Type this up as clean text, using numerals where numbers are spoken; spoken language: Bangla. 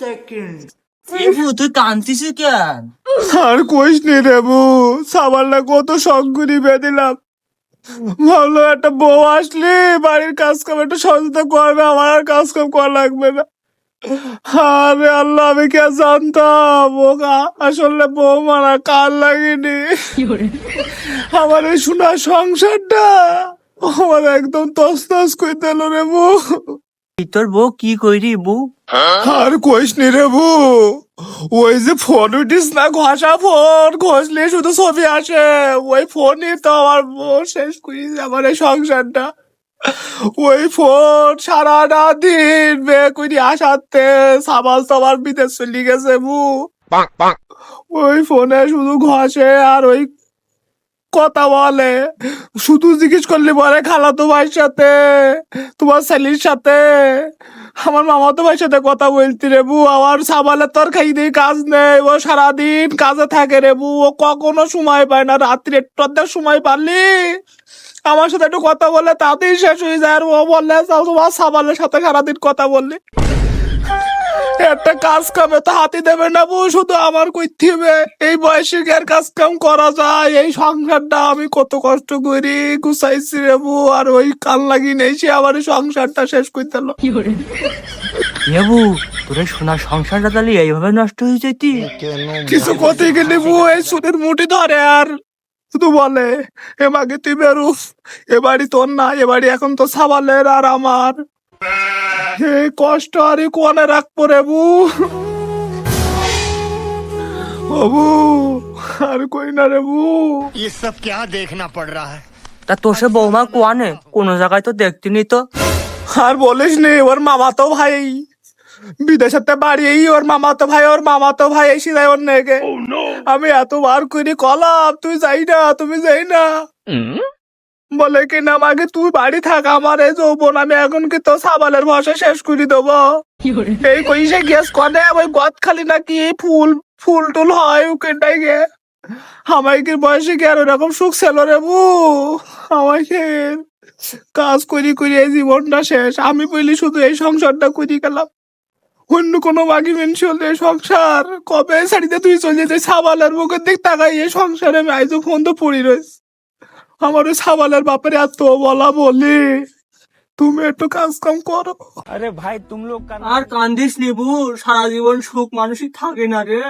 সেকেন্ড। এবু তুই কাঁদছিস কেন? আর কইস নি রে বউ, সাবালটা কত শখ করি বেঁধিলাম। ভাবলো একটা বউ আসলে বাড়ির কাজ কাম একটু সহযোগিতা করবে, আমার আর কাজ কাম করা লাগবে না। আরে আল্লাহ, আমি কে জানতাম ও আসলে বউ মারা কাল লাগেনি। আমার এই শোনা সংসারটা আমার একদম তস তস করে দিল রে বউ। তোর বউ কি কইরি বউ? আর কইস নি রে বউ, ওই যে ফোন উঠিস না, ঘষা ফোন ঘষলে শুধু ছবি আসে, ওই ফোনই তো আমার বউ শেষ করিস আমার এই সংসারটা। ওই ফোন সারাটা দিন বে করি আসাতে সাবাল সাবাল বিদেশ চলে গেছে বউ। ওই ফোনে শুধু ঘষে আর ওই কথা বলে, শুধু জিজ্ঞেস করলে বলে খালাতো ভাইয়ের সাথে, তোমার ছেলের সাথে, আমার মামাতো ভাইয়ের সাথে কথা বলতি রে বউ। আমার সাবালের তোর খাই দিয়ে কাজ নেই, ও সারাদিন কাজে থাকে রে বউ, ও কখনো সময় পায় না। রাত্রি একটু অর্ধেক সময় পারলি আমার সাথে একটু কথা বললে তাতেই শেষ হয়ে যায়। আর ও বললে যাও তোমার সাবালের সাথে সারাদিন কথা বললি, একটা কাজ কামে তো হাতি দেবে না বউ, শুধু আমার করতে হবে। এই বয়সে কি আর কাজ কাম করা যায়? এই সংসারটা আমি কত কষ্ট করি গুছাইছি রে বউ, আর ওই কান লাগি নেই সে আমার এই সংসারটা শেষ করতে হলো। এবু তোর সোনা সংসারটা তাহলে এইভাবে নষ্ট হয়ে যেতি? কিছু কথাই গেলে বউ এই সুদের মুঠি ধরে আর শুধু বলে এ মাকে তুই বেরু, এ বাড়ি তোর না, এ বাড়ি এখন তো সাবালের আর আমার। এই কষ্ট আর কোনে রাখবো রে বউ। ও বউ, আর কই না রে বউ। ये सब क्या देखना पड़ रहा है। তা তোর সে বৌমা কোয়ানে? কোনো জায়গায় তো দেখতিনি তো। আর বলিস নি, ওর মামাতো ভাই বিদেশেতে বাড়ি, ওর মামাতো ভাই এসে যায় ওর নেগে। আমি এতবার করি কলাম তুই যাই না, তুমি যাই না, বলে কি না আমাকে তুই বাড়ি থাক, আমার এই যৌবন আমি এখন কি তো সাবালের ভাষা শেষ করে দেবো। এই কইসে গ্যাস কনে ওই গদ খালি নাকি ফুল ফুল টুল হয় ওখানটাই গে। আমাকে বয়সে কি আর ওরকম সুখ ছিল রে বউ? আমাকে কাজ করি করি এই জীবনটা শেষ। আমি বলি শুধু এই সংসারটা করি গেলাম, অন্য কোনো বাকি মেনছি হলে এই সংসার কবে শাড়িতে তুই চলে যেতে। সাবালের মুখের দিক তাকাই এই সংসারে আমি আইজো ফোন তো পড়ি রয়েছে। আমার ওই সাবালের বাপের এত বলা বলি, তুমি একটু কাজ কাম করো। আর কান্দিস নি বউ, সারা জীবন সুখ মানুষই থাকে না রে।